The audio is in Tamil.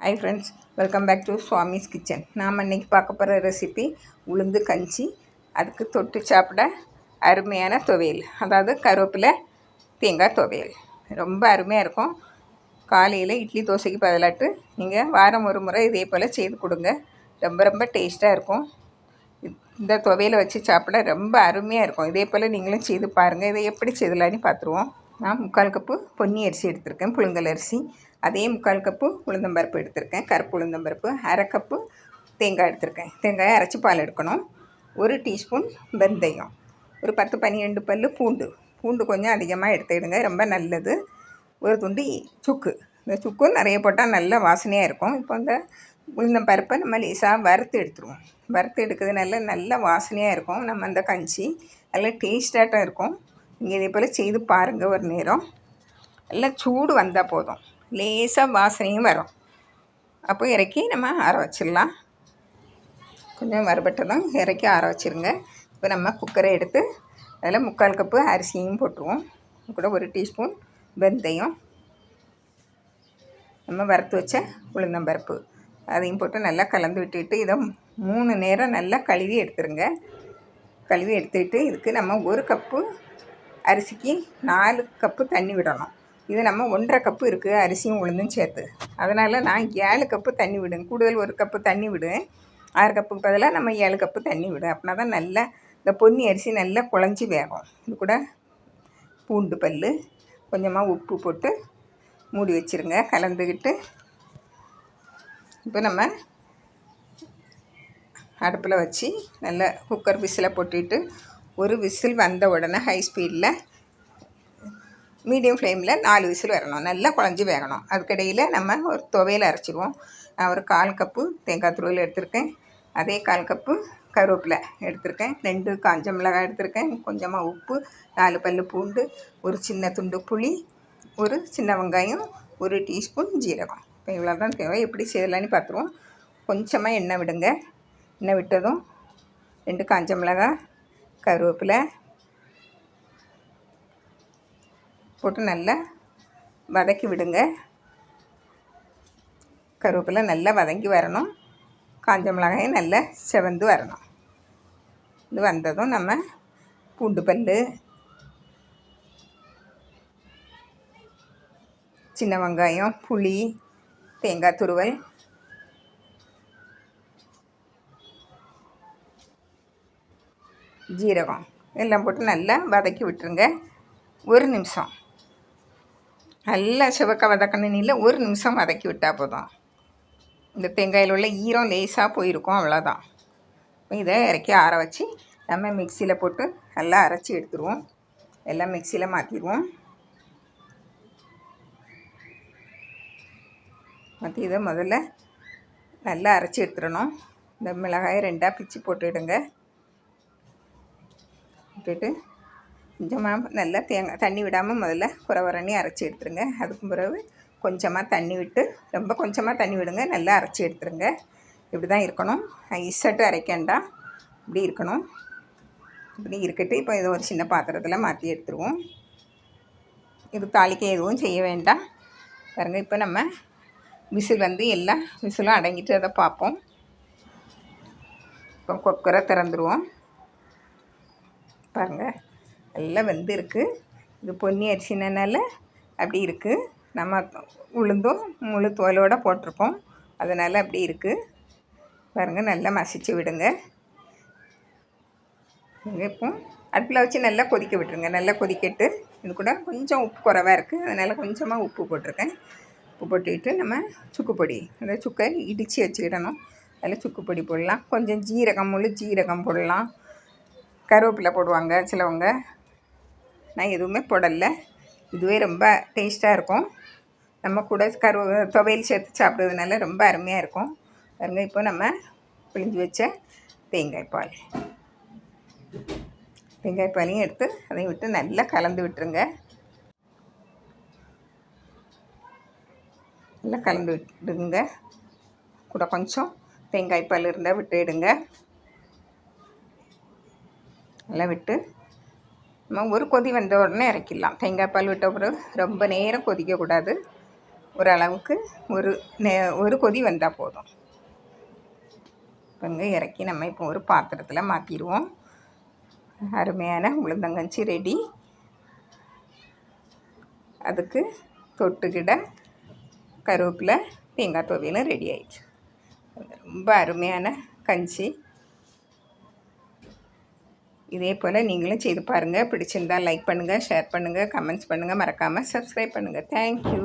Hi friends, welcome back to Swami's kitchen. நாம் இன்றைக்கி பார்க்க போகிற ரெசிபி உளுந்து கஞ்சி. அதுக்கு தொட்டு சாப்பிட அருமையான துவையல், அதாவது கருவேப்பிலை தேங்காய் துவையல். ரொம்ப அருமையாக இருக்கும். காலையில் இட்லி தோசைக்கு பதிலாட்டு நீங்கள் வாரம் ஒரு முறை இதே போல் செய்து கொடுங்க. ரொம்ப ரொம்ப டேஸ்ட்டாக இருக்கும். இந்த துவையலை வச்சு சாப்பிட ரொம்ப அருமையாக இருக்கும். இதே போல் நீங்களும் செய்து பாருங்கள். இதை எப்படி செய்யலான்னு பார்த்துருவோம். நான் 3/4 கப்பு பொன்னி அரிசி எடுத்திருக்கேன், புழுங்கல் அரிசி. அதே 3/4 கப்பு உளுந்தம்பருப்பு எடுத்திருக்கேன், கருப்பு உளுந்தம்பருப்பு. 1/2 கப்பு தேங்காய் எடுத்திருக்கேன். தேங்காயை அரைச்சி பால் எடுக்கணும். 1 டீஸ்பூன் வெந்தயம், ஒரு 10-12 பல் பூண்டு கொஞ்சம் அதிகமாக எடுத்துக்கிடுங்க, ரொம்ப நல்லது. ஒரு துண்டு சுக்கு. இந்த சுக்கும் நிறைய போட்டால் நல்ல வாசனையாக இருக்கும். இப்போ இந்த உளுந்தம்பருப்பை நம்ம லேசாக வறுத்து எடுத்துருவோம். வறுத்து எடுக்கிறதுனால நல்ல வாசனையாக இருக்கும். நம்ம அந்த கஞ்சி நல்ல டேஸ்டாட்டம் இருக்கும். நீங்கள் இதே போல் செய்து பாருங்கள். ஒரு நேரம் நல்லா சூடு வந்தால் போதும், லேசாக வாசனையும் வரும். அப்போ இறக்கி நம்ம ஆற வச்சிடலாம். கொஞ்சம் வறுபட்டதும் இறக்கி ஆற வச்சுருங்க. இப்போ நம்ம குக்கரை எடுத்து அதில் 3/4 கப்பு அரிசியும் போட்டுருவோம். கூட 1 டீஸ்பூன் வெந்தயம், நம்ம வறுத்து வச்ச உளுந்தம்பருப்பு அதையும் போட்டு நல்லா கலந்து விட்டுட்டு இதை 3 நேரம் நல்லா கழுவி எடுத்துருங்க. கழுவி எடுத்துக்கிட்டு இதுக்கு நம்ம 1 கப்பு அரிசிக்கு 4 கப்பு தண்ணி விடணும். இது நம்ம 1/2 கப்பு இருக்குது அரிசியும் உளுந்தும் சேர்த்து. அதனால் நான் 7 கப்பு தண்ணி விடுங்க. கூடுதல் 1 கப்பு தண்ணி விடுவேன். 6 கப்புக்கு பதிலாக நம்ம 7 கப்பு தண்ணி விடும். அப்படின்னா தான் நல்லா இந்த பொன்னி அரிசி நல்லா குழஞ்சி வேகும். இது கூட பூண்டு பல், கொஞ்சமாக உப்பு போட்டு மூடி வச்சுருங்க. கலந்துக்கிட்டு இப்போ நம்ம அடுப்பில் வச்சு நல்லா குக்கர் விசிலை போட்டுட்டு ஒரு விசில் வந்த உடனே ஹை ஸ்பீடில் மீடியம் ஃப்ளேமில் 4 விசில் வரணும். நல்லா குழஞ்சி வேகணும். அதுக்கிடையில் நம்ம ஒரு துவையல் அரைச்சிடுவோம். நான் ஒரு 1/4 கப்பு தேங்காய் துருவல் எடுத்திருக்கேன். அதே 1/4 கப்பு கருவேப்பிலை எடுத்திருக்கேன். 2 காஞ்ச மிளகாய் எடுத்திருக்கேன். கொஞ்சமாக உப்பு, 4 பல் பூண்டு, ஒரு சின்ன துண்டு புளி, ஒரு சின்ன வெங்காயம், 1 டீஸ்பூன் ஜீரகம். இப்போ இவ்வளோ தான் தேவை. எப்படி செய்யலான்னு பார்த்துருவோம். கொஞ்சமாக எண்ணெய் விடுங்க. எண்ணெய் விட்டதும் 2 காஞ்ச மிளகாய், கருவேப்பிலை போட்டு நல்லா வதக்கி விடுங்க. கருவேப்பிலை நல்லா வதங்கி வரணும். காஞ்ச மிளகாயும் நல்லா செவந்து வரணும். இது வந்ததும் நம்ம பூண்டு பல், சின்ன வெங்காயம், புளி, தேங்காய் துருவல், ஜீரகம் எல்லாம் போட்டு நல்லா வதக்கி விட்டுருங்க. 1 நிமிஷம் நல்லா சிவக்க வதக்கணுன்னு 1 நிமிஷம் வதக்கி விட்டால் போதும். இந்த தேங்காயில் உள்ள ஈரம் லேசாக போயிருக்கும், அவ்வளோதான். இதை இறக்கி ஆற வச்சு நம்ம மிக்சியில் போட்டு நல்லா அரைச்சி எடுத்துருவோம். எல்லாம் மிக்சியில் மாற்றிடுவோம். மாற்றி இதை முதல்ல நல்லா அரைச்சி எடுத்துடணும். இந்த மிளகாயை 2ஆக பிச்சு போட்டுவிடுங்க. விட்டுட்டு கொஞ்சமாக நல்லா தண்ணி விடாமல் முதல்ல குறவரண்ணி அரைச்சி எடுத்துருங்க. அதுக்கு பிறகு கொஞ்சமாக தண்ணி விட்டு, ரொம்ப கொஞ்சமாக தண்ணி விடுங்க, நல்லா அரைச்சி எடுத்துருங்க. இப்படி தான் இருக்கணும். ஐசட்டு அரைக்கண்டாம், இப்படி இருக்கணும். இப்படி இருக்கட்டு. இப்போ இதை ஒரு சின்ன பாத்திரத்தில் மாற்றி எடுத்துருவோம். இது தாளிக்க எதுவும் செய்ய வேண்டாம். பாருங்கள், இப்போ நம்ம விசில் வந்து எல்லா விசிலும் அடங்கிட்டு அதை பார்ப்போம். இப்போ குக்கரை திறந்துருவோம். பாருங்கள், எல்லாம் வெந்திருக்கு. இது பொன்னி அரிசினால அப்படி இருக்குது. நம்ம உளுந்தும் முழு தோலோடு போட்டிருக்கோம், அதனால் அப்படி இருக்குது. பாருங்கள், நல்லா மசிச்சு விடுங்க. இப்போ அடுப்பில் வச்சு நல்லா கொதிக்க விட்டுருங்க. நல்லா கொதிக்கட்டு. இது கூட கொஞ்சம் உப்பு குறைவாக இருக்குது, அதனால் கொஞ்சமாக உப்பு போட்டிருக்கேன். உப்பு போட்டுக்கிட்டு நம்ம சுக்கு பொடி, அந்த சுக்கை இடித்து வச்சுக்கிடணும். அதில் சுக்கு பொடி போடலாம். கொஞ்சம் ஜீரகம், முழு ஜீரகம் போடலாம். கருவேப்பிலை போடுவாங்க சிலவங்க. நான் எதுவுமே போடலை. இதுவே ரொம்ப டேஸ்ட்டாக இருக்கும். நம்ம கூட துவையல் சேர்த்து சாப்பிட்றதுனால ரொம்ப அருமையாக இருக்கும். பாருங்க, இப்போ நம்ம பிழிஞ்சு வச்ச தேங்காய் பாலையும் எடுத்து அதையும் விட்டு நல்லா கலந்து விட்டுருங்க. நல்லா கலந்து விட்டுடுங்க. கூட கொஞ்சம் தேங்காய் பால் இருந்தால் விட்டுடுங்க. நல்லா விட்டு நம்ம ஒரு கொதி வந்த உடனே இறக்கிடலாம். தேங்காய் பால் விட்ட பிறகு ரொம்ப நேரம் கொதிக்கக்கூடாது. ஓரளவுக்கு ஒரு கொதி வந்தால் போதும். இப்போ இறக்கி நம்ம இப்போ ஒரு பாத்திரத்தில் மாற்றிடுவோம். அருமையான உளுந்தங்கஞ்சி ரெடி. அதுக்கு தொட்டுக்கிட கருவேப்பிலை தேங்காய் துவையலும் ரெடி ஆயிடுச்சு. ரொம்ப அருமையான கஞ்சி. இதே போல் நீங்களும் செய்து பாருங்கள். பிடிச்சிருந்தால் லைக் பண்ணுங்கள், ஷேர் பண்ணுங்கள், கமெண்ட்ஸ் பண்ணுங்கள், மறக்காமல் சப்ஸ்கிரைப் பண்ணுங்கள். தேங்க்யூ.